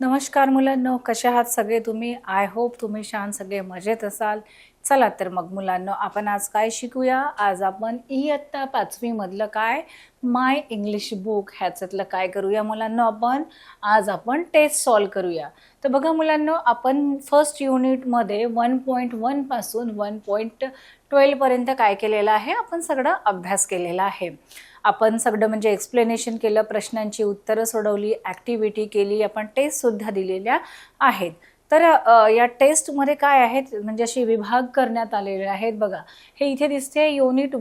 नमस्कार मुलांनो, कशा आहात सगळे तुम्ही? आय होप तुम्ही छान सगळे मजेत असाल. चला तर मग मुलांनो, आपण आज काय शिकूया? आज आपण इयत्ता 5वी मधलं काय माय इंग्लिश बुक ह्याच्यातलं काय करूया मुलांनो? आज आपण टेस्ट सॉल्व करूया. तर बघा मुलांनो, आपण फर्स्ट युनिटमध्ये 1.1 पासून 1.12 पर्यंत काय केलेलं आहे? आपण सगळा अभ्यास केलेला आहे. आपण सगळं म्हणजे एक्सप्लेनेशन केलं, प्रश्नांची उत्तरं सोडवली, ॲक्टिव्हिटी केली, आपण टेस्टसुद्धा दिलेल्या आहेत. तर या टेस्टमध्ये काय आहेत म्हणजे असे विभाग करण्यात आलेले आहेत. बघा, हे इथे दिसते युनिट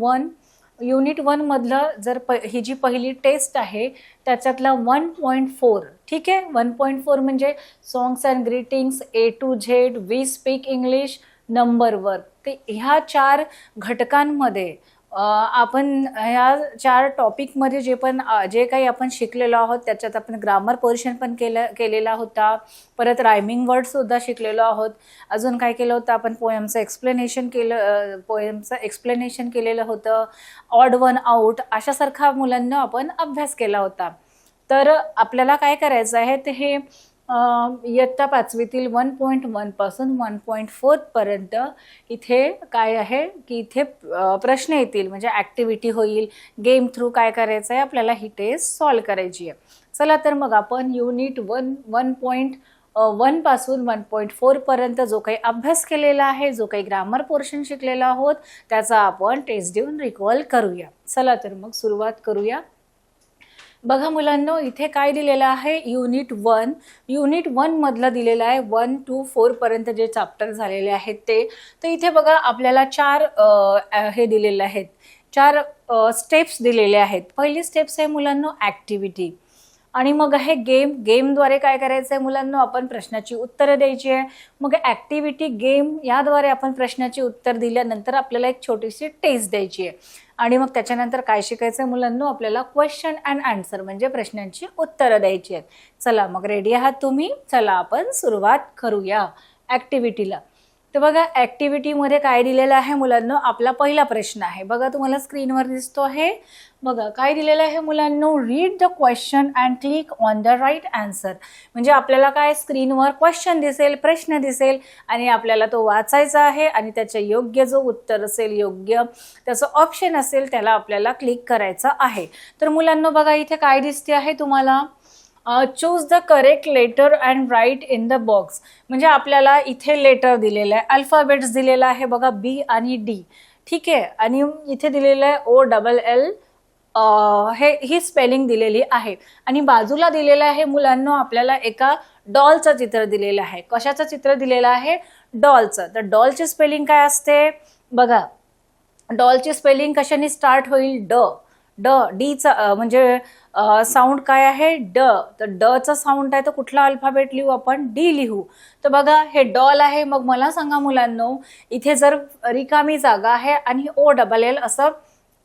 1 मधलं जर ही जी पहिली टेस्ट आहे त्याच्यातला 1.4, ठीक आहे. 1.4 म्हणजे songs and greetings, A to Z, we speak English, number work. ते ह्या 4 घटकांमध्ये आपण ह्या 4 टॉपिकमध्ये जे काही आपण शिकलेलो आहोत त्याच्यात आपण ग्रामर पोर्शन पण केलेला होता. परत रायमिंग वर्डसुद्धा शिकलेलो आहोत. अजून काय केलं होतं आपण? पोएमचं एक्सप्लेनेशन केलेलं होतं. ऑड वन आउट अशासारखा मुलांना आपण अभ्यास केला होता. तर आपल्याला काय करायचं आहे ते हे इयत्ता 5वीतील 1.1 पासून 1.4 पर्यंत इथे काय आहे की इथे प्रश्न येतील, म्हणजे ॲक्टिव्हिटी होईल. गेम थ्रू काय करायचं आहे आपल्याला, ही टेस्ट सॉल्व करायची आहे. चला तर मग आपण युनिट 1 पासून 1.4 पर्यंत जो काही अभ्यास केलेला आहे, जो काही ग्रामर पोर्शन शिकलेला आहोत त्याचा आपण टेस्ट देऊन रिकॉल करूया. चला तर मग सुरुवात करूया. बघा मुलांनो, इथे काय दिलेलं आहे? युनिट 1 मधलं दिलेलं आहे 1 to 4 पर्यंत जे चॅप्टर झालेले आहेत ते. तर इथे बघा आपल्याला 4 हे दिलेले आहेत, 4 स्टेप्स दिलेले आहेत. पहिली स्टेप्स आहे मुलांनो ॲक्टिव्हिटी, आणि मग आहे गेमद्वारे काय करायचं आहे मुलांनो? आपण प्रश्नाची उत्तरं द्यायची आहे. मग ॲक्टिव्हिटी, गेम याद्वारे आपण प्रश्नाची उत्तर दिल्यानंतर आपल्याला एक छोटीशी टेस्ट द्यायची आहे. आणि मग त्याच्यानंतर काय शिकायचं आहे मुलांनो? आपल्याला क्वेश्चन अँड आन्सर म्हणजे प्रश्नांची उत्तरं द्यायची आहेत. चला मग रेडी आहात तुम्ही? चला आपण सुरुवात करूया ॲक्टिव्हिटीला. तर बघा, ॲक्टिव्हिटीमध्ये काय दिलेलं आहे मुलांनो? आपला पहिला प्रश्न आहे, बघा तुम्हाला स्क्रीनवर दिसतो आहे. बघा काय दिलेलं आहे मुलांनो? Read the question and click on the right answer. म्हणजे आपल्याला काय स्क्रीनवर क्वेश्चन दिसेल, प्रश्न दिसेल, आणि आपल्याला तो वाचायचा आहे आणि त्याचे योग्य जो उत्तर असेल, योग्य त्याचं ऑप्शन असेल त्याला आपल्याला क्लिक करायचं आहे. तर मुलांनो बघा इथे काय दिसते आहे तुम्हाला? Choose the correct letter and write in the box. म्हणजे आपल्याला इथे लेटर दिलेलं आहे, अल्फाबेट्स दिलेला आहे बघा, बी आणि डी, ठीक आहे. आणि इथे दिलेलं आहे OLL, ही स्पेलिंग दिलेली आहे. आणि बाजूला दिलेलं आहे मुलांनो आपल्याला एका डॉलचं चित्र दिलेलं आहे. कशाचं चित्र दिलेलं आहे? डॉलचं. तर डॉलची स्पेलिंग काय असते बघा? डॉलची स्पेलिंग कशाने स्टार्ट होईल? डीचा म्हणजे साऊंड काय आहे? ड. तर डचा साऊंड आहे तर कुठला अल्फाबेट लिहू आपण? डी लिहू. तर बघा हे डॉल आहे. मग मला सांगा मुलांनो, इथे जर रिकामी जागा आहे आणि OLL असं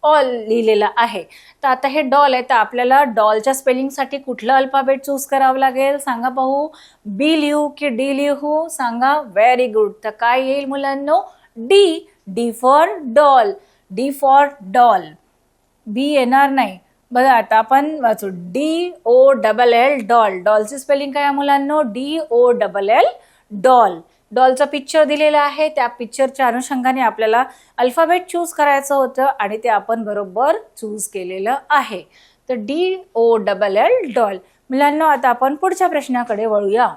ऑल लिहिलेलं आहे, तर आता हे डॉल आहे, तर आपल्याला डॉलच्या स्पेलिंगसाठी कुठलं अल्फाबेट चूज करावं लागेल? सांगा पाहू. बी लिहू की डी लिहू? सांगा. Very good. तर काय येईल मुलांनो? D. D for doll. D for doll. B येणार नाही. बघा आता आपण वाचू. DOLL doll. डॉलची स्पेलिंग काय आहे मुलांनो? DOLL doll. डॉलचा पिक्चर दिलेला आहे, त्या पिक्चरच्या अनुषंगाने आपल्याला अल्फाबेट चूज करायचं होतं आणि ते आपण बरोबर चूज केलेलं आहे. तर DOLL डॉल. मुलांनो आता आपण पुढच्या प्रश्नाकडे वळूया.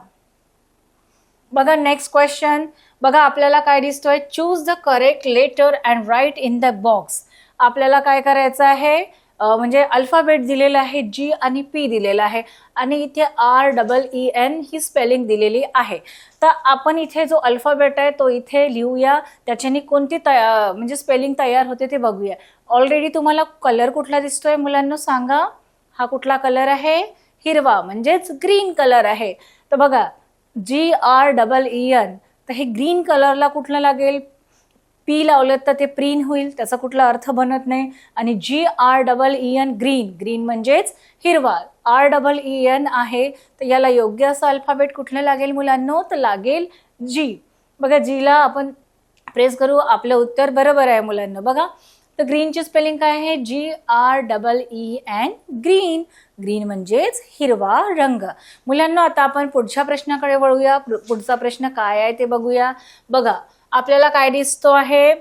बघा नेक्स्ट क्वेश्चन. बघा आपल्याला काय दिसतोय? Choose the correct letter and write in the box. आपल्याला काय करायचं आहे? म्हणजे अल्फाबेट दिलेला आहे, G आणि P दिलेला आहे, आणि इथे REEN ही स्पेलिंग दिलेली आहे. तर आपण इथे जो अल्फाबेट आहे तो इथे लिहूया, त्याच्याने कोणती म्हणजे स्पेलिंग तयार होते ते बघूया. ऑलरेडी तुम्हाला कलर कुठला दिसतोय मुलांना? सांगा. हा कुठला कलर आहे? हिरवा, म्हणजेच ग्रीन कलर आहे. तर बघा GREEN, तर हे ग्रीन कलरला कुठलं लागेल? P लावलं तर ते प्रीन होईल, त्याचा कुठला अर्थ बनत नाही. आणि GREEN ग्रीन, ग्रीन म्हणजेच हिरवा. REEN आहे, तर याला योग्य असं अल्फाबेट कुठलं लागेल मुलांनो? तर लागेल G. बघा Gला आपण प्रेस करू, आपलं उत्तर बरोबर आहे मुलांना. बघा तर ग्रीनची स्पेलिंग काय आहे? GREEN, green. ग्रीन म्हणजेच हिरवा रंग. मुलांना आता आपण पुढच्या प्रश्नाकडे वळूया. पुढचा प्रश्न काय आहे ते बघूया. बघा आपल्याला काय दिसतो आहे,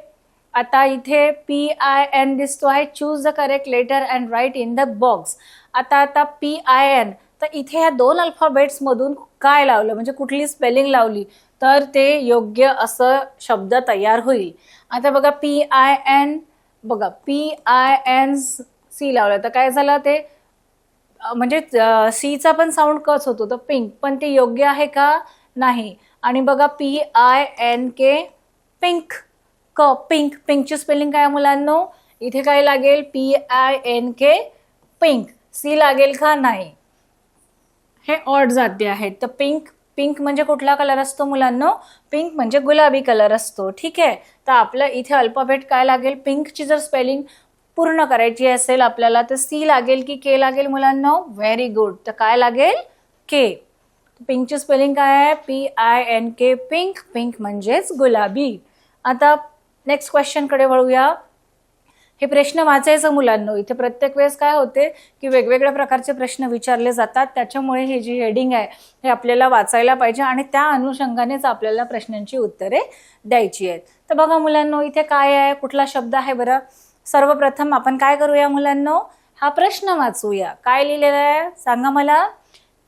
आता इथे PIN दिसतो आहे. Choose the correct letter and write in the box. आता PIN, तर इथे ह्या दोन अल्फाबेट्स मधून काय लावलं, म्हणजे कुठली स्पेलिंग लावली तर ते योग्य असं शब्द तयार होईल. आता बघा PIN, बघा PINC लावलं तर काय झालं, ते म्हणजे सीचा पण साऊंड कच होतो, तर पिंक, पण ते योग्य आहे का? नाही. आणि बघा PINK, पिंक. पिंक, पिंकची स्पेलिंग काय मुलांनो? इथे काय लागेल? PINK, pink. सी लागेल का? नाही. हे ऑड जाती आहेत. तर पिंक, पिंक म्हणजे कुठला कलर असतो मुलांनो? पिंक म्हणजे गुलाबी कलर असतो. ठीक आहे. तर आपलं इथे अल्फाबेट काय लागेल? पिंकची जर स्पेलिंग पूर्ण करायची असेल आपल्याला तर सी लागेल की के लागेल मुलांनो? Very good. तर काय लागेल? के. पिंकची स्पेलिंग काय आहे? PINK, pink. पिंक म्हणजेच गुलाबी. आता नेक्स्ट क्वेश्चन कडे वळूया. हे प्रश्न वाचायचं मुलांनो. इथे प्रत्येक वेळेस काय होते की वेगवेगळ्या प्रकारचे प्रश्न विचारले जातात, त्याच्यामुळे हे जी हेडिंग आहे हे आपल्याला वाचायला पाहिजे आणि त्या अनुषंगानेच आपल्याला प्रश्नांची उत्तरे द्यायची आहेत. तर बघा मुलांनो इथे काय आहे, कुठला शब्द आहे बरं? सर्वप्रथम आपण काय करूया मुलांनो, हा प्रश्न वाचूया. काय लिहिलेला आहे सांगा मला?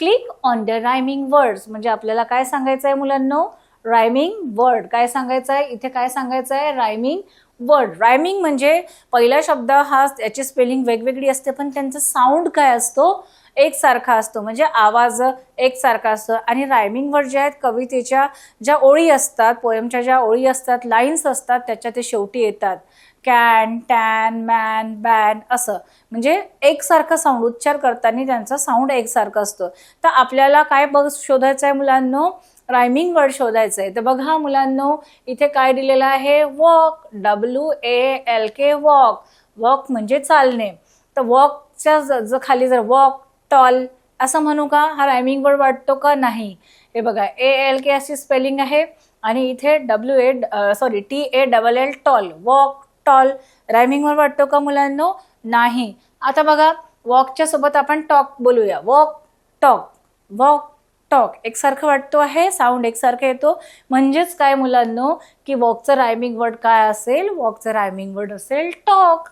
Click on the rhyming words. म्हणजे आपल्याला काय सांगायचं आहे मुलांनो? Rhyming word. काय सांगायचं आहे इथे? काय सांगायचं आहे? Rhyming word. रायमिंग म्हणजे पहिला शब्द हा याची स्पेलिंग वेगवेगळी असते पण त्यांचा साऊंड काय असतो? एकसारखा असतो, म्हणजे आवाज एकसारखा असतो. आणि रायमिंग वर्ड जे आहेत कवितेच्या ज्या ओळी असतात, पोएमच्या ज्या ओळी असतात, लाईन्स असतात, त्याच्या ते शेवटी येतात. कॅन, टॅन, मॅन, बॅन असं, म्हणजे एकसारखं साऊंड उच्चार करताना त्यांचा साऊंड एकसारखा असतो. तर आपल्याला काय शोधायचं आहे मुलांनो? रायमिंग वर्ड शोधायचं आहे. तर बघा मुलांनो इथे काय दिलेलं आहे? वॉक. WALK, walk. वॉक म्हणजे चालणे. तर वॉकच्या खाली जर वॉक, टॉल असं म्हणू का? हा रायमिंग वर्ड वाटतो का? नाही. हे बघा ALK अशी स्पेलिंग आहे आणि इथे TALL, tall. Walk, tall rhyming word वाटतो का मुलांनो? नाही. आता बघा वॉकच्या सोबत आपण टॉक बोलूया. Walk, talk, walk, talk. एकसारखं वाटतो आहे, साऊंड एकसारखं येतो. म्हणजेच काय मुलांनो की वॉकचं रायमिंग वर्ड काय असेल? वॉकचं रायमिंग वर्ड असेल टॉक.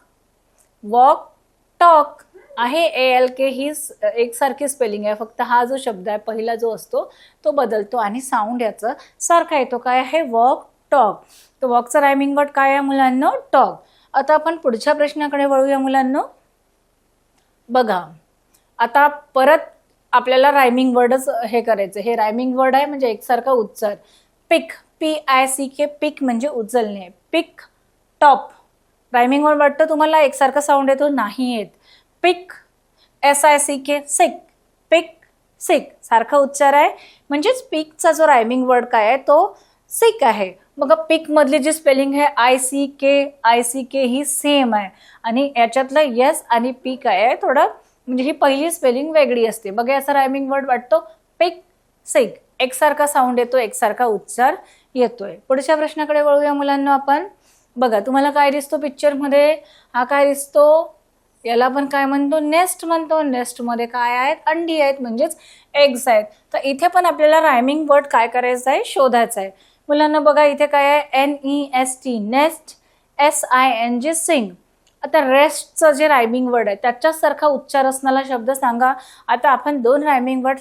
वॉक, टॉक आहे. ALK ही एकसारखी स्पेलिंग आहे, फक्त हा जो शब्द आहे पहिला जो असतो तो बदलतो आणि साऊंड याचा सारखा येतो. काय आहे? Walk, talk. तर वॉकचं रायमिंग वर्ड काय आहे मुलांनो? टॉक. आता आपण पुढच्या प्रश्नाकडे वळूया मुलांनो. बघा आता परत आपल्याला रायमिंग वर्डच हे करायचं. हे रायमिंग वर्ड आहे म्हणजे एकसारखा उच्चार. पिक, PICK, पिक म्हणजे उचलणे. पिक, टॉप रायमिंग वर्ड वाटतं तुम्हाला? एकसारखा साऊंड येतो? नाही येत. पिक, SICK, सिक. पिक, सिक सारखा उच्चार आहे. म्हणजेच पिकचा जो रायमिंग वर्ड काय आहे तो सिक आहे. मग पिक मधली जी स्पेलिंग आहे ICK ही सेम आहे आणि याच्यातलं यस आणि पी काय आहे थोडं, म्हणजे ही पहिली स्पेलिंग वेगळी असते. बघा याचा रायमिंग वर्ड वाटतो पिक, सिक. एकसारखा साऊंड येतो, एकसारखा उच्चार येतोय. पुढच्या प्रश्नाकडे वळूया मुलांना आपण. बघा तुम्हाला काय दिसतो पिक्चर मध्ये? हा काय दिसतो? याला आपण काय म्हणतो? नेस्ट म्हणतो. नेस्ट मध्ये काय आहेत? अंडी आहेत, म्हणजेच एग्स आहेत. तर इथे पण आपल्याला रायमिंग वर्ड काय करायचं आहे? शोधायचं आहे. मुलांना बघा इथे काय आहे? NEST, nest. SING, सिंग. आता रेस्टचं जे रायमिंग वर्ड आहे त्याच्यासारखा उच्चार असणारा शब्द सांगा. आता आपण 2 रायमिंग वर्ड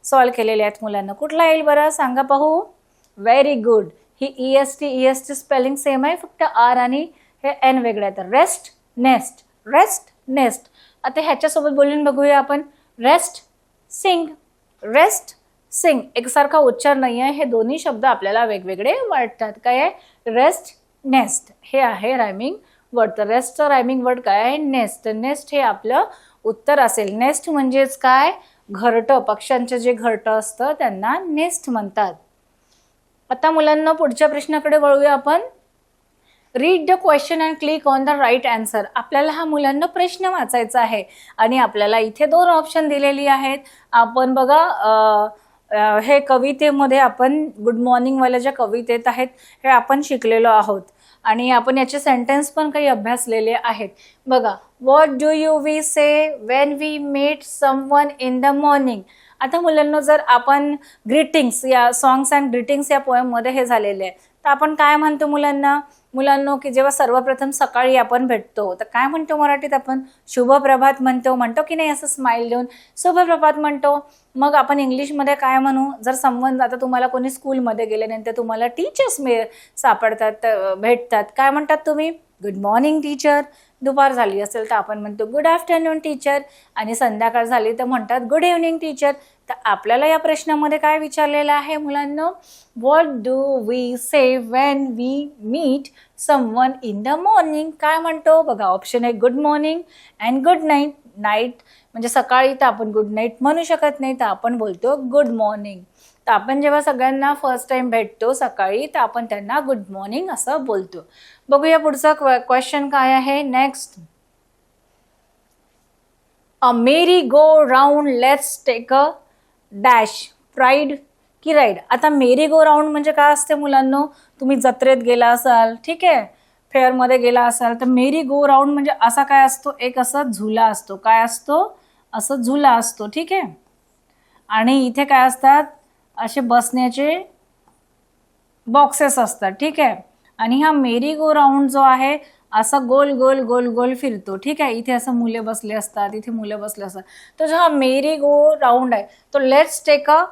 सॉल्व्ह केलेले आहेत मुलांना. कुठला येईल बरं सांगा पाहू? Very good. ही EST स्पेलिंग सेम आहे, फक्त R आणि हे N वेगळे आहेत. Rest, nest. Rest, nest. आता ह्याच्यासोबत बोलून बघूया आपण. Rest, sing. Rest, sing. एकसारखा उच्चार नाही आहे. हे दोन्ही शब्द आपल्याला वेगवेगळे वाटतात. काय आहे? रेस्ट, नेस्ट हे आहे रायमिंग वर्ड. तर रेस्टचं रायमिंग वर्ड काय आहे? नेस्ट. नेस्ट हे आपलं उत्तर असेल. नेस्ट म्हणजेच काय? घरटं. पक्ष्यांचं जे घरटं असतं त्यांना नेस्ट म्हणतात. आता मुलांना पुढच्या प्रश्नाकडे वळूया आपण. Read the question and click on the right answer. आपल्याला हा मुलांना प्रश्न वाचायचा आहे आणि आपल्याला इथे 2 ऑप्शन दिलेली आहेत. आपण बघा हे कवितेमध्ये आपण गुड मॉर्निंग वाल्या ज्या कवितेत आहेत हे आपण शिकलेलो आहोत. आणि आपण याचे सेंटेन्स पण काही अभ्यासलेले आहेत. बघा, what do you we say when we meet someone in the morning. आता मुलांना जर आपण ग्रीटिंग्स या सॉंग्स अँड ग्रीटिंग्स या पोएममध्ये हे झालेले आहे, तर आपण काय म्हणतो मुलांना की जेव्हा सर्वप्रथम सकाळी आपण भेटतो तर काय म्हणतो मराठीत आपण? शुभप्रभात म्हणतो की नाही? असं स्माइल देऊन शुभप्रभात म्हणतो. मग आपण इंग्लिशमध्ये काय म्हणू? जर संबंध, आता तुम्हाला कोणी स्कूलमध्ये गेल्यानंतर तुम्हाला टीचर्स सापडतात, भेटतात, काय म्हणतात तुम्ही? Good morning teacher. दुपार झाली असेल तर आपण म्हणतो गुड आफ्टरनून टीचर, आणि संध्याकाळ झाली तर म्हणतात गुड इव्हनिंग टीचर. तर आपल्याला या प्रश्नामध्ये काय विचारलेलं आहे मुलांना? What do we say when we meet someone in the morning. काय म्हणतो? बघा, ऑप्शन आहे good morning and good night. Night म्हणजे सकाळी, तर आपण गुड नाईट म्हणू शकत नाही, तर आपण बोलतो गुड मॉर्निंग. तर आपण जेव्हा सगळ्यांना फर्स्ट टाइम भेटतो सकाळी तर आपण त्यांना गुड मॉर्निंग असं बोलतो. बघूया पुढचा क्वेश्चन काय आहे. Next, a merry go round let's take a dash pride की राईड. आता मेरी गो राऊंड म्हणजे काय असते मुलांनो? तुम्ही जत्रेत गेला असाल, ठीक आहे, फेअरमध्ये गेला असाल, तर मेरी गो राऊंड म्हणजे असा काय असतो? एक असा झुला असतो. काय असतो? असं झुला असतो, ठीक आहे. आणि इथे काय असतात? असे बसण्याचे बॉक्सेस असतात, ठीक आहे. आणि हा मेरी गो राऊंड जो आहे असा गोल गोल गोल गोल फिरतो, ठीक आहे. इथे असं मुले बसले असतात, इथे मुलं बसले असतात. तर जो हा मेरी गो राऊंड आहे तो लेट्स टेक अ,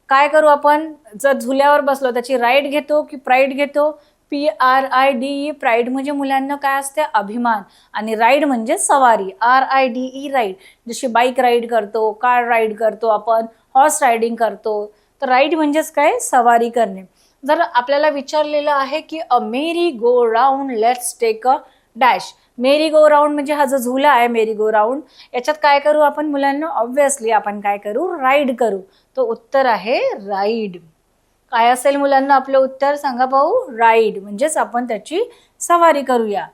काय करू आपण? जर झुल्यावर बसलो त्याची राईड घेतो की प्राईड घेतो? PRIDE. प्राईड म्हणजे मुलांना काय असते? अभिमान. आणि राईड म्हणजे सवारी, RIDE राईड. जशी बाईक राईड करतो, कार राईड करतो, आपण हॉर्स रायडिंग करतो, तर राईड म्हणजेच काय? सवारी करणे. जर आपल्याला विचारलेलं आहे की a merry go round let's take a dash. Merry go round म्हणजे हा जो झुला आहे मेरी गो राऊंड, याच्यात काय करू आपण मुलांना? ऑब्व्हियसली आपण काय करू? राईड करू. तो उत्तर आहे राईड. काय असेल मुलांना आपलं उत्तर? सांगा पाहू. राईड म्हणजेच आपण त्याची सवारी करूया.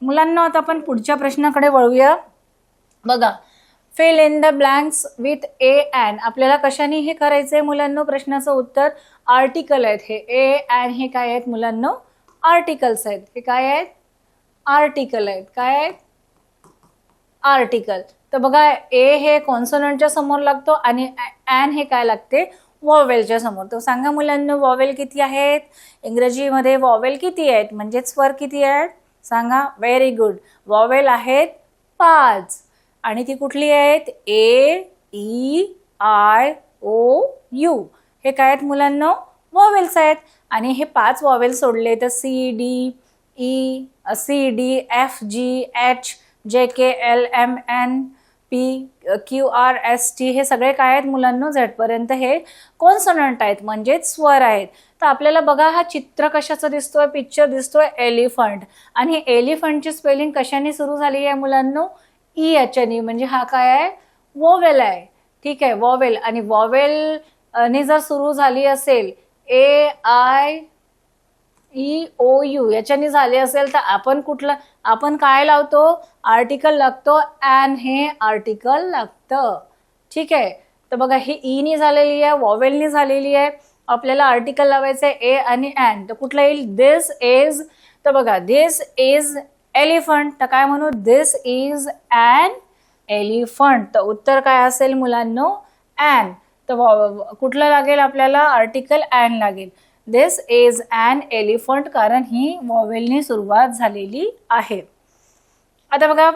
मुलांना आता आपण पुढच्या प्रश्नाकडे वळूया. बघा, fill in the blanks with a and. आपल्याला कशाने हे करायचंय मुलांना? प्रश्नाचं उत्तर आर्टिकल आहेत हे. ए अँड हे काय आहेत मुलांना? आर्टिकल्स आहेत. हे काय आहेत? आर्टिकल आहेत. काय आहेत? आर्टिकल. तर बघा, ए हे कॉन्सोनंटच्या समोर लागतो आणि अँड हे काय लागते? वॉवेलच्या समोर. तर सांगा मुलांना वॉवेल किती आहेत? इंग्रजीमध्ये वॉवेल किती आहेत? म्हणजे स्वर किती आहेत? सांगा. Very good. वॉवेल आहेत 5. आणि ती कुठली आहेत? A, E, I, O, U. हे काय आहेत मुलांना? वॉवेल्स आहेत. आणि हे 5 वॉवेल सोडले तर C, D, F, G, H, J, K, L, M, N, P, Q, R, S, T हे सगळे काय आहेत मुलांना? झेडपर्यंत हे कॉन्सोनंट आहेत, म्हणजेच स्वर आहेत. तर आपल्याला बघा, हा चित्र कशाचं दिसतोय? पिक्चर दिसतोय एलिफंट. आणि हे एलिफंटची स्पेलिंग कशाने सुरू झाली आहे मुलांना? ई याच्यानी. म्हणजे हा काय आहे? वॉवेल आहे, ठीक आहे, वॉवेल. आणि वॉवेल ने जर सुरू झाली असेल AIEOU याच्याने झाले असेल तर आपण कुठलं? आपण काय लावतो? आर्टिकल लागतो. अँड हे आर्टिकल लागतं, ठीक आहे. तर बघा, ही ईनी झालेली आहे, वॉवेलनी झालेली आहे. आपल्याला आर्टिकल लावायचं आहे ए आणि अँड. तर कुठलं येईल? दिस इज. तर बघा, दिस इज एलिफंट. तर काय म्हणू? दिस इज ॲन एलिफंट. तर उत्तर काय असेल मुलांनो? ॲन. तर कुठलं लागेल आपल्याला? आर्टिकल ॲन लागेल. दिस इज ॲन एलिफंट, कारण ही वॉवेलनी सुरुवात झालेली आहे. आता बघा,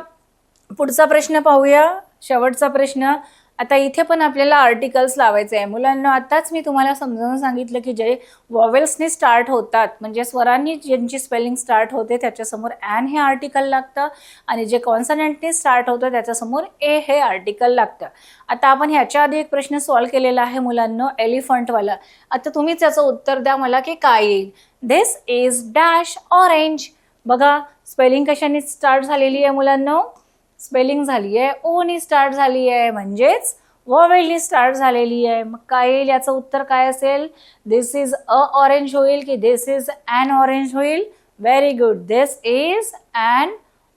पुढचा प्रश्न पाहूया, शेवटचा प्रश्न. आता इथे पण आपल्याला आर्टिकल्स लावायचे आहे मुलांना. आताच मी तुम्हाला समजावून सांगितलं की जे वॉवेल्सनी स्टार्ट होतात, म्हणजे स्वरांनी ज्यांची स्पेलिंग स्टार्ट होते त्याच्यासमोर ॲन हे आर्टिकल लागतं, आणि जे कॉन्सनंटनी स्टार्ट होतं त्याच्यासमोर ए हे आर्टिकल लागतं. आता आपण ह्याच्या आधी एक प्रश्न सॉल्व्ह केलेला आहे मुलांना, एलिफंटवाला. आता तुम्हीच याचं उत्तर द्या मला की काय येईल. दिस इज डॅश ऑरेंज. बघा, स्पेलिंग कशाने स्टार्ट झालेली आहे मुलांना? स्पेलिंग झाली आहे ओनी स्टार्ट झाली आहे, म्हणजेच वॉवेलनी स्टार्ट झालेली आहे. मग काय येईल? याचं उत्तर काय असेल? दिस इज अ ऑरेंज होईल की दिस इज ॲन ऑरेंज होईल? Very good. This is an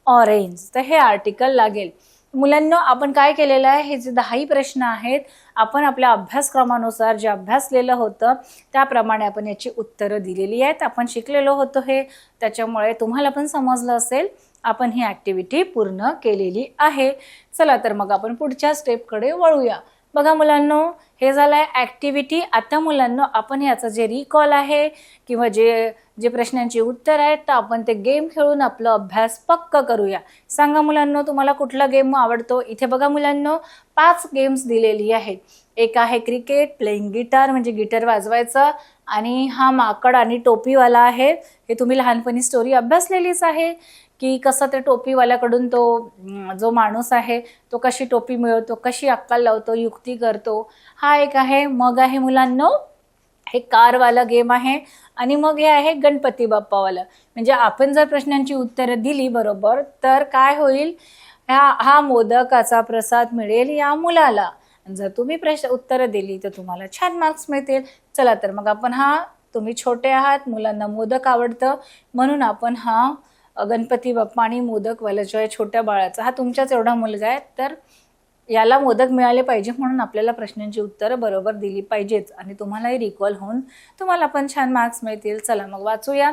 orange. तर हे आर्टिकल लागेल. मुलांना आपण काय केलेलं आहे, हे जे 10ही प्रश्न आहेत आपण आपल्या अभ्यासक्रमानुसार जे अभ्यासलेलं होतं त्याप्रमाणे आपण याची उत्तरं दिलेली आहेत. आपण शिकलेलो होतो हे, त्याच्यामुळे तुम्हाला पण समजलं असेल आपण ही ॲक्टिव्हिटी पूर्ण केलेली आहे. चला तर मग आपण पुढच्या स्टेपकडे वळूया. बघा मुलांनो, हे झालंय ॲक्टिव्हिटी. आता मुलांनो आपण याचं जे रिकॉल आहे किंवा जे प्रश्नांची उत्तर आहेत तर आपण ते गेम खेळून आपला अभ्यास पक्का करूया. सांगा मुलांनो तुम्हाला कुठला गेम आवडतो. इथे बघा मुलांनो 5 गेम्स दिलेली आहेत. एक आहे क्रिकेट, प्लेइंग गिटार म्हणजे गिटार वाजवायचं, आणि हा माकड आणि टोपीवाला आहे. हे तुम्ही लहानपणी स्टोरी अभ्यासलेलीच आहे की कसं ते टोपीवाल्याकडून तो जो माणूस आहे तो कशी टोपी मिळवतो, कशी अक्कल लावतो, युक्ती करतो. हा एक आहे. मग आहे मुलांनो हे कारवाला गेम आहे, आणि मग हे आहे गणपती बाप्पावाला. म्हणजे आपण जर प्रश्नांची उत्तरं दिली बरोबर तर काय होईल, हा मोदकाचा प्रसाद मिळेल या मुलाला. जर तुम्ही उत्तरं दिली तर तुम्हाला छान मार्क्स मिळतील. चला तर मग आपण तुम्ही छोटे आहात, मुलांना मोदक आवडतं म्हणून आपण गणपती बाप्पा आणि मोदकवाला जो आहे छोट्या बाळाचा, हा तुमच्याच एवढा मुलगा आहे तर याला मोदक मिळाले पाहिजे म्हणून आपल्याला प्रश्नांची उत्तरं बरोबर दिली पाहिजेच, आणि तुम्हालाही रिकॉल होऊन तुम्हाला पण छान मार्क्स मिळतील. चला मग वाचूया.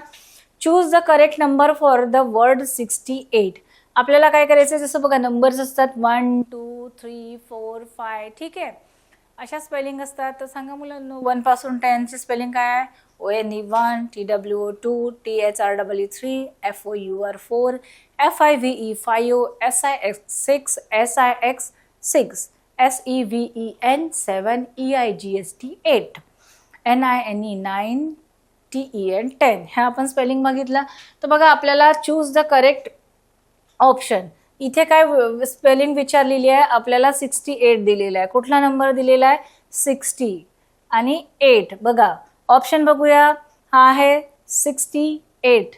Choose the correct number for the word 68. आपल्याला काय करायचं, जसं बघा नंबर्स असतात 1 2 3 4 5, ठीक आहे, अशा स्पेलिंग असतात. तर सांगा मुलांना 1 पासून 10 ची स्पेलिंग काय आहे. ONE1, TWO 2, THREE 3, FOUR 4, FIVE 5, SIX 6, SIX 6, SEVEN 7, EIGST 8, NINE 9, TEN 10. ह्या आपण स्पेलिंग बघितला. तर बघा आपल्याला चूज द करेक्ट ऑप्शन. इथे काय स्पेलिंग विचारलेली आहे आपल्याला, 68 दिलेला आहे. कुठला नंबर दिलेला आहे, 60 आणि 8. बघा ऑप्शन बघूया. हा आहे 68,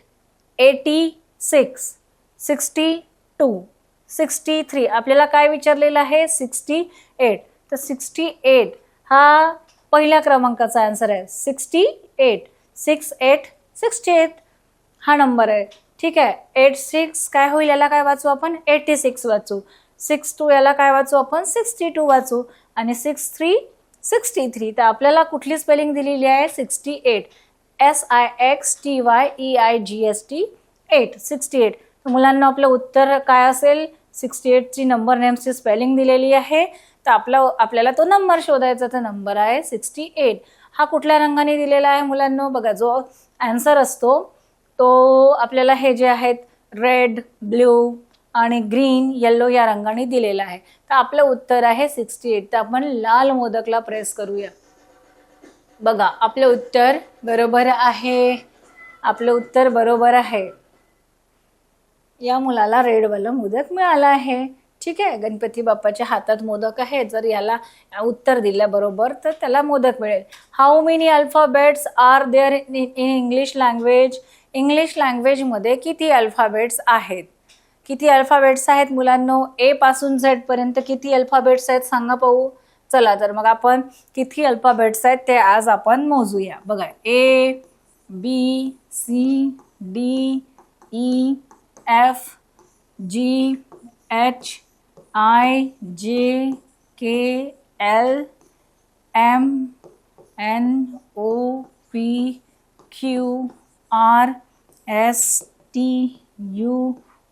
86, 62, 63. आपल्याला काय विचारलेलं आहे, 68. तर 68 हा पहिल्या क्रमांकाचा आन्सर आहे. 68, 68, 68 हा नंबर आहे. ठीक आहे. 86 काय होईल, याला काय वाचू आपण, 86 वाचू. 62 याला काय वाचू आपण, 62 वाचू. आणि 63, 63. तर आपल्याला कुठली स्पेलिंग दिलेली आहे, 68, SIXTYEIGST 8, 68. तर मुलांना आपलं उत्तर काय असेल, 68 ची नंबर नेम्सची स्पेलिंग दिलेली आहे. तर आपल्याला तो नंबर शोधायचा. तर नंबर आहे 68. हा कुठल्या रंगाने दिलेला आहे मुलांना, बघा जो आन्सर असतो तो आपल्याला हे जे आहेत रेड, ब्ल्यू आणि ग्रीन, येल्लो या रंगाने दिलेला आहे. तर आपलं उत्तर आहे 68. तर आपण लाल मोदकला प्रेस करूया. बघा आपलं उत्तर बरोबर आहे. आपलं उत्तर बरोबर आहे. या मुलाला रेडवाला मोदक मिळाला आहे. ठीक आहे. गणपती बाप्पाच्या हातात मोदक आहे. जर याला उत्तर दिलं बरोबर तर त्याला मोदक मिळेल. How many alphabets are there in English language. English लँग्वेजमध्ये किती अल्फाबेट्स आहेत. किती अल्फाबेट्स आहेत मुलांनो, ए पासून झेड पर्यंत किती अल्फाबेट्स आहेत सांगा पाहू. चला तर मग आपण किती अल्फाबेट्स आहेत ते आज आपण मोजूया. बघा A B C D E F G H I J K L M N O P Q R S T U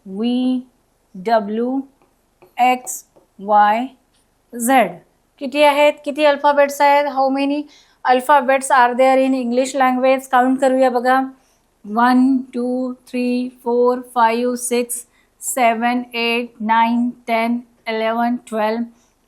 V W X Y Z. किती आहेत, किती अल्फाबेट्स आहेत, how many alphabets are there in English language. Count करूया. बघा 1 2 3 4 5 6 7 8 9 10 11 12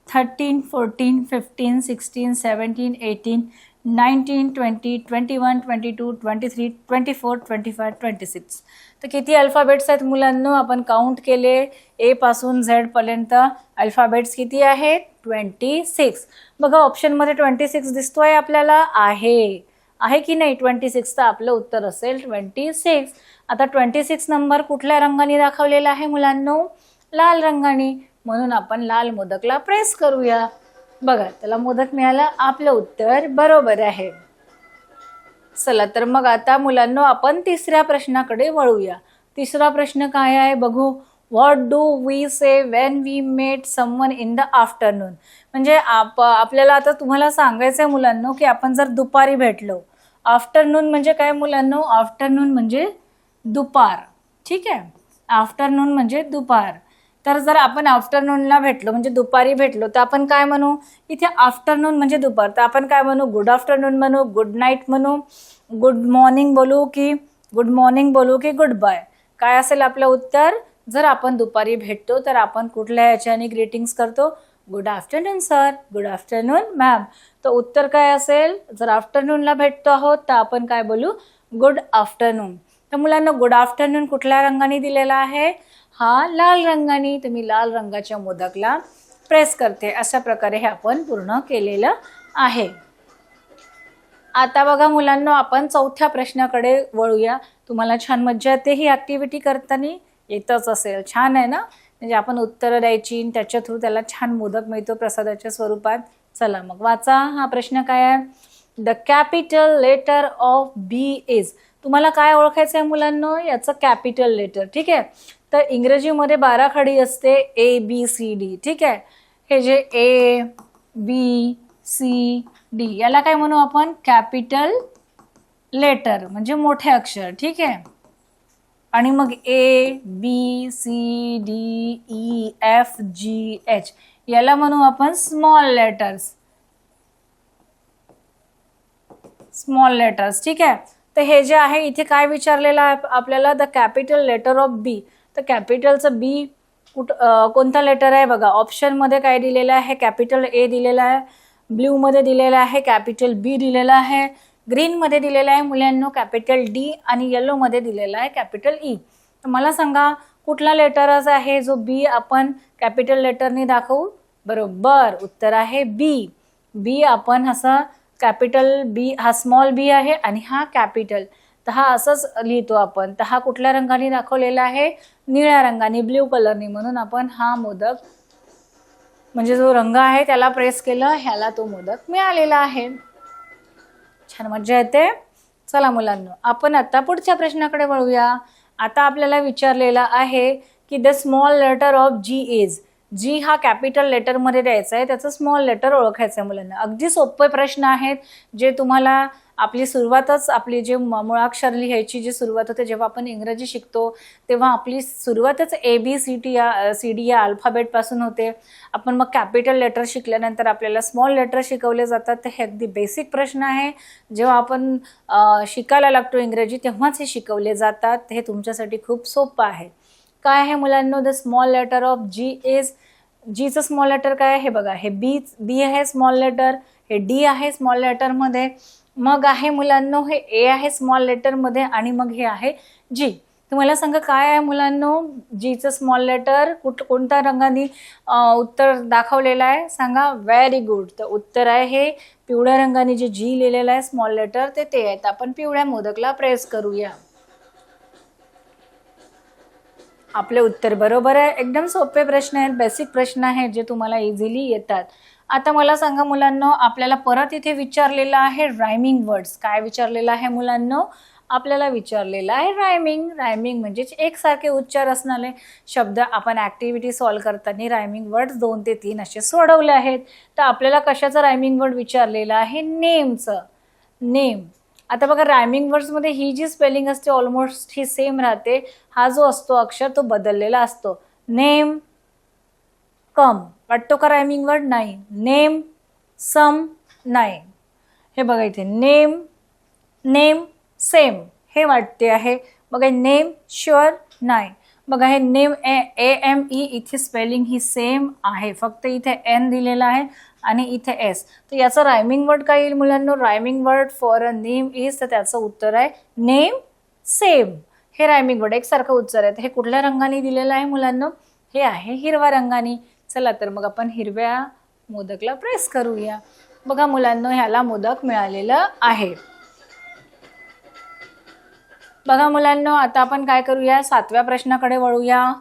13 14 15 16 17 18 19 20 21 22 23 24 25 26. तर किती alphabets आहेत मुलांनो, आपण काउंट केले ए पासून झेड पर्यंत. अल्फाबेट्स किती आहेत, 26. बघा ऑप्शनमध्ये 26 दिसतोय आपल्याला, आहे की नाही 26. तर आपलं उत्तर असेल 26. आता 26 नंबर कुठल्या रंगाने दाखवलेला आहे मुलांनो, लाल रंगाने. म्हणून आपण लाल मोदकला प्रेस करूया. बघा त्याला मोदक मिळाला. आपलं उत्तर बरोबर आहे. चला तर मग आता मुलांनो आपण तिसऱ्या प्रश्नाकडे वळूया. तिसरा प्रश्न काय आहे बघू. What do we say when we met someone in the afternoon. म्हणजे आपल्याला आता तुम्हाला सांगायचं आहे मुलांनो की आपण जर दुपारी भेटलो. आफ्टरनून म्हणजे काय मुलांनो? आफ्टरनून म्हणजे दुपार. ठीक आहे, आफ्टरनून म्हणजे दुपार. तर जर आपण आफ्टरनूनला भेटलो म्हणजे दुपारी भेटलो तर आपण काय म्हणू? इथे आफ्टरनून म्हणजे दुपार, तर आपण काय म्हणू? गुड आफ्टरनून म्हणू, गुड नाईट म्हणू, गुड मॉर्निंग बोलू की गुड मॉर्निंग बोलू की गुड बाय? काय असेल आपलं उत्तर? जर आपण दुपारी भेटतो तर आपण कुठल्या ह्याच्याने ग्रीटिंग्स करतो? Good afternoon sir, good afternoon ma'am. तर उत्तर काय असेल? जर आफ्टरनूनला भेटतो आहोत तर आपण काय बोलू? Good afternoon. तर मुलांना गुड आफ्टरनून कुठल्या रंगाने दिलेला आहे? हा लाल रंगाने. तर मी लाल रंगाच्या मोदकला प्रेस करते. अशा प्रकारे हे आपण पूर्ण केलेलं आहे. आता बघा मुलांना, आपण चौथ्या प्रश्नाकडे वळूया. तुम्हाला छान मज्जा येते ही ॲक्टिव्हिटी करताना? येतच असेल. छान आहे ना? म्हणजे आपण उत्तरं द्यायची, त्याच्या थ्रू त्याला छान मोदक मिळतो प्रसादाच्या स्वरूपात. चला मग वाचा. हा प्रश्न काय आहे? The capital letter of B is. तुम्हाला काय ओळखायचं आहे मुलांना? याचं कॅपिटल लेटर. ठीक आहे, तर इंग्रजीमध्ये 12 खडी असते, ABCD. ठीक आहे, हे जे ABCD याला काय म्हणू आपण? कॅपिटल लेटर म्हणजे मोठे अक्षर. ठीक आहे, आणि मग ABCDEFGH याला म्हणू आपण स्मॉल लेटर्स. Small letters. ठीक आहे, तर हे जे आहे इथे काय विचारलेलं आहे आपल्याला? द कॅपिटल लेटर ऑफ बी. तर कॅपिटलचं बी कोणता लेटर आहे बघा. ऑप्शनमध्ये काय दिलेलं आहे? कॅपिटल A दिलेला आहे, ब्ल्यूमध्ये दिलेला आहे कॅपिटल B दिलेला आहे, ग्रीनमध्ये दिलेला आहे मुलांनो कॅपिटल D, आणि येलोमध्ये दिलेला आहे कॅपिटल E. तर मला सांगा कुठला लेटरच आहे जो बी आपण कॅपिटल लेटरने दाखवू? बरोबर, उत्तर आहे बी. बी आपण असं कॅपिटल बी, हा स्मॉल बी आहे आणि हा कॅपिटल, तर हा असंच लिहितो आपण. तर हा कुठल्या रंगाने दाखवलेला आहे? निळ्या रंगाने, ब्ल्यू कलरने. म्हणून आपण हा मोदक म्हणजे जो रंग आहे त्याला प्रेस केलं, ह्याला तो मोदक मिळालेला आहे. छान मज्जा येते. चला मुलांनो, आपण आता पुढच्या प्रश्नाकडे वळूया. आता आपल्याला विचारलेला आहे की the small letter of G is. G हा कॅपिटल लेटरमध्ये द्यायचा आहे, त्याचं स्मॉल लेटर ओळखायचं आहे मुलांना. अगदी सोपे प्रश्न आहेत जे तुम्हाला आपली सुरुवातच, आपली जे मुळाक्षर लिहायची जी सुरुवात होते जेव्हा आपण इंग्रजी शिकतो तेव्हा आपली सुरुवातच ABCD या अल्फाबेटपासून होते. आपण मग कॅपिटल लेटर शिकल्यानंतर आपल्याला स्मॉल लेटर शिकवले जातात. तर हे अगदी बेसिक प्रश्न आहे. जेव्हा आपण शिकायला लागतो इंग्रजी तेव्हाच हे शिकवले जातात. हे तुमच्यासाठी खूप सोपं आहे. काय आहे मुलांनो? The small letter of G is. जीचं स्मॉल लेटर काय आहे? हे बघा, हे बी आहे स्मॉल लेटर, हे D आहे स्मॉल लेटरमध्ये, मग आहे मुलांनो हे A आहे स्मॉल लेटरमध्ये, आणि मग हे आहे G. तुम्हाला सांगा काय आहे मुलांनो? जीचं स्मॉल लेटर कोणत्या रंगाने उत्तर दाखवलेलं आहे सांगा? Very good. तर उत्तर आहे हे पिवळ्या रंगाने जे G लिहिलेलं आहे स्मॉल लेटर ते आहेत. आपण पिवळ्या मोदकला प्रेस करूया. आपले उत्तर बरोबर आहे. एकदम सोपे प्रश्न आहेत, बेसिक प्रश्न आहेत जे तुम्हाला इझिली येतात. आता मला सांगा मुलांनो, आपल्याला परत इथे विचारलेलं आहे रायमिंग वर्ड्स. काय विचारलेलं आहे मुलांनो? आपल्याला विचारलेलं आहे रायमिंग. रायमिंग म्हणजेच एकसारखे उच्चार असणारे शब्द आपण ॲक्टिव्हिटी सॉल्व करताना रायमिंग वर्ड्स 2 ते 3 असे सोडवले आहेत. तर आपल्याला कशाचं रायमिंग वर्ड विचारलेलं आहे? नेमचं. नेम. आता बघा, रायमिंग वर्ड्समध्ये ही जी स्पेलिंग असते ऑलमोस्ट ही सेम राहते. हा जो असतो अक्षर तो बदललेला असतो. नेम, कम वाटतो का रायमिंग वर्ड? नाही. नेम, सम नाही. हे बघा इथे नेम, नेम, सेम हे वाटते आहे. बघा नेम, शुअर नाही. बघा हे नेम AME इथे स्पेलिंग ही सेम आहे, फक्त इथे N दिलेला आहे आणि इथे S. तर याचं रायमिंग वर्ड काय येईल मुलांनो? Rhyming word for a name is, तर त्याचं उत्तर आहे नेम, सेम. हे रायमिंग वर्ड एकसारखं उच्चार आहे. हे कुठल्या रंगाने दिलेलं आहे मुलांनो? हे आहे हिरव्या रंगाने. चला तर मग आपण हिरव्या मोदकला प्रेस करूया. बघा मुलांनो, ह्याला मोदक मिळालेलं आहे. बघा मुलांनो, आता आपण काय करूया? 7व्या प्रश्नाकडे वळूया.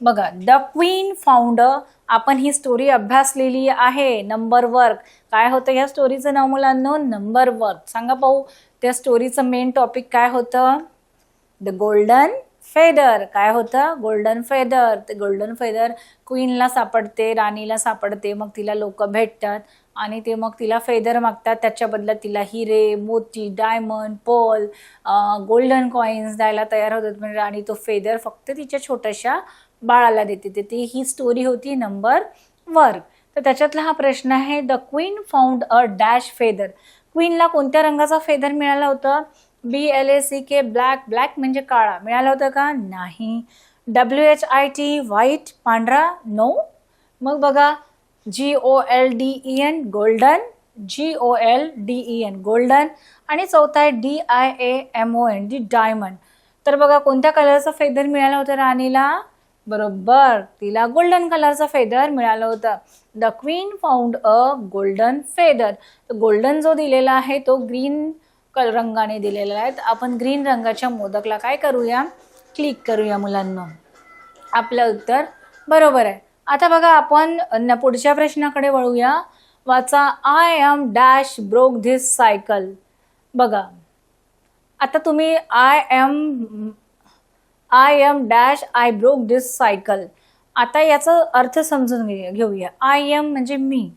बघा, द क्वीन फाउंड. आपण ही स्टोरी अभ्यासलेली आहे. Number work. काय होतं या स्टोरीचं नाव मुलांनो? Number work. सांगा पाहू त्या स्टोरीचं मेन टॉपिक काय होतं? The golden feather. काय होतं? Golden feather. ते गोल्डन फेदर क्वीनला सापडते, राणीला सापडते. मग तिला लोक भेटतात आणि ते मग तिला फेदर मागतात. त्याच्या बदल्यात तिला हिरे, मोती, डायमंड, पर्ल, गोल्डन कॉइन्स द्यायला तयार होतात. म्हणजे आणि तो फेदर फक्त तिच्या छोट्याशा बाळाला देते. ती ही स्टोरी होती नंबर 1. तर त्याच्यातला हा प्रश्न आहे, the queen found a dash feather. क्वीनला कोणत्या रंगाचा फेदर मिळाला होता? BLACK black. ब्लॅक म्हणजे काळा. मिळाला होता का? नाही. WHIT व्हाईट पांढरा. नो. मग बघा, GOLDEN गोल्डन. GOLDEN golden. आणि चौथा आहे DIAMOND डायमंड. तर बघा कोणत्या कलरचा फेदर मिळाला होता राणीला? बरोबर, तिला गोल्डन कलरचा फेदर मिळाला होता. The queen found a golden feather. Golden जो दिलेला आहे तो ग्रीन रंगाने दिलेला आहे. आपण ग्रीन रंगाच्या मोदकला काय करूया? क्लिक करूया मुलांना. आपलं उत्तर बरोबर आहे. आता बघा आपण पुढच्या प्रश्नाकडे वळूया. वाचा, I am dash broke this cycle. बघा आता तुम्ही I am dash I broke this cycle. आता याचा अर्थ समजून घेऊया. आय एम म्हणजे मी,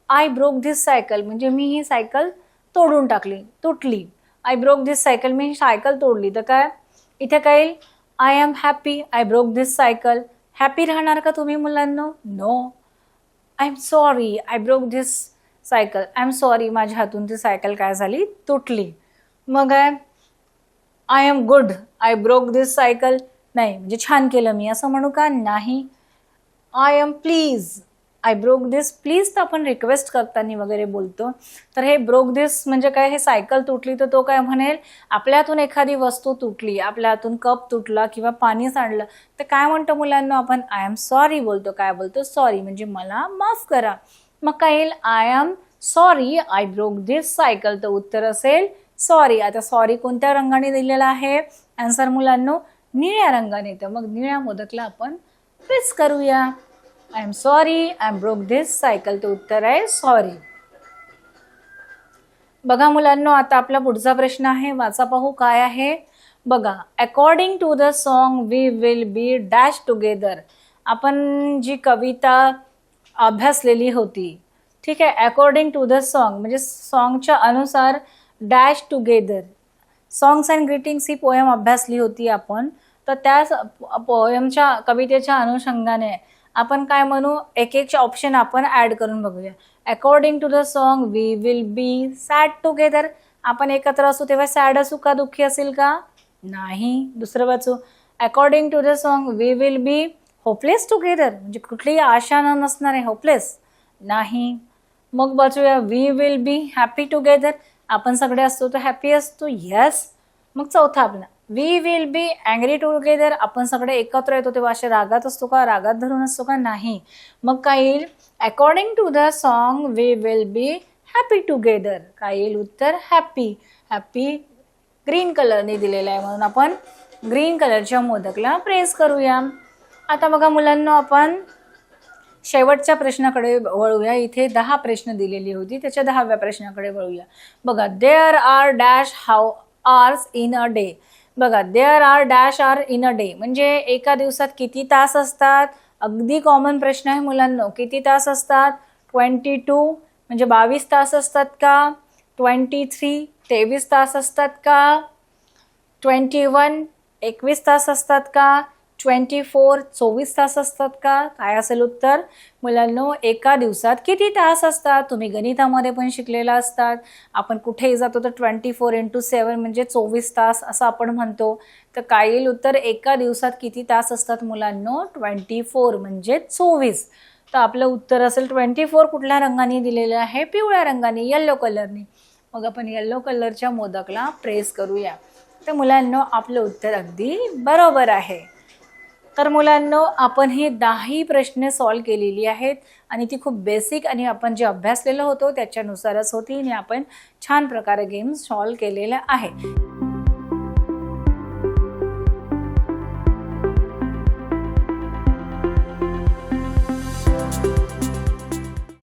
आय ब्रोक धिस सायकल म्हणजे मी ही सायकल तोडून टाकली, तुटली. आय ब्रोक धिस सायकल, मी सायकल तोडली. तर काय इथे काय येईल? I am happy I broke this cycle. Happy राहणार का तुम्ही मुलांनो? No. I am sorry I broke this cycle. I am sorry, माझ्या हातून ती सायकल काय झाली? तुटली. मग I am good I broke this cycle. नाही म्हणजे छान केलं मी असं म्हणू का? नाही. I am please I broke this. Please तर आपण रिक्वेस्ट करताना वगैरे बोलतो. तर हे ब्रोक दिस म्हणजे काय? हे सायकल तुटली तर तो काय म्हणेल? आपल्या हातून एखादी वस्तू तुटली, आपल्या हातून कप तुटला किंवा पाणी सांडलं तर काय म्हणतो मुलांना? आपण आय एम सॉरी बोलतो. काय बोलतो? सॉरी म्हणजे मला माफ करा. मग काय येईल? I am sorry I broke this cycle. तर उत्तर असेल सॉरी. आता सॉरी कोणत्या रंगाने दिलेला आहे? आन्सर मुलांनो निळ्या रंगाने. तर मग निळ्या मोदकला आपण प्रेस करूया. I am sorry I broke this cycle. तर उत्तर आहे सॉरी. बघा मुलांनो आता आपला पुढचा प्रश्न आहे, वाचा पाहू काय आहे. बघा, according to the song we will be dash together. आपण जी कविता अभ्यासलेली होती, ठीक आहे, अकॉर्डिंग टू द सॉन्ग म्हणजे सॉन्गच्या अनुसार dash together. Songs and greetings he poem अभ्यासली होती आपण. तर त्या पोएमच्या कवितेच्या अनुषंगाने आपण काय म्हणू? एक एक ऑप्शन आपण ऍड करून बघूया. According to the song we will be sad together. आपण एकत्र असू तेव्हा सॅड असू का? दुःखी असेल का? नाही. दुसरं वाचू, according to the song we will be hopeless together म्हणजे कुठलीही आशा न नसणारे होपलेस. नाही. मग वाचूया, we will be happy together. आपण सगळे असतो तर हॅपी असतो. येस. मग चौथा आपला, we will be angry together. आपण सगळे एकत्र येतो तेव्हा असे रागात असतो का? रागात धरून असतो का? नाही. मग काय येईल? According to the song we will be happy together. काय येईल उत्तर? हॅपी. हॅपी ग्रीन कलरने दिलेला आहे म्हणून आपण ग्रीन कलरच्या मोदकला प्रेस करूया. आता बघा मुलांना आपण शेवटच्या प्रश्नाकडे वळूया. इथे 10 प्रश्न दिलेली होती, त्याच्या 10व्या प्रश्नाकडे वळूया. बघा, there are dash how hours in a day. बघा, there are dash are in a day म्हणजे एका दिवसात किती तास असतात? अगदी कॉमन प्रश्न आहे मुलांना. किती तास असतात? 22 म्हणजे 22 तास असतात का? 23 23 तास असतात का? 21 21 तास असतात का? 24 24 तास असतात का? काय असेल उत्तर मुलांनो? एका दिवसात किती तास असतात? तुम्ही गणितामध्ये पण शिकलेला असतात. आपण कुठेही जातो तर 24 × 7 म्हणजे 24 तास असं आपण म्हणतो. तर काय येईल उत्तर? एका दिवसात किती तास असतात मुलांनो? 24 म्हणजे 24. तर आपलं उत्तर असेल 24. कुठल्या रंगाने दिलेलं आहे? पिवळ्या रंगाने, येल्लो कलरने. मग आपण येल्लो कलरच्या मोदकला प्रेस करूया. तर मुलांनो आपलं उत्तर अगदी बरोबर आहे. तर मुलांनो आपण ही 10 प्रश्न सॉल्व केलेली आहेत आणि ती खूप बेसिक आणि आपण जे अभ्यासलेलं होतो त्याच्यानुसारच होती आणि आपण छान प्रकारे गेम सॉल्व केलेला आहे.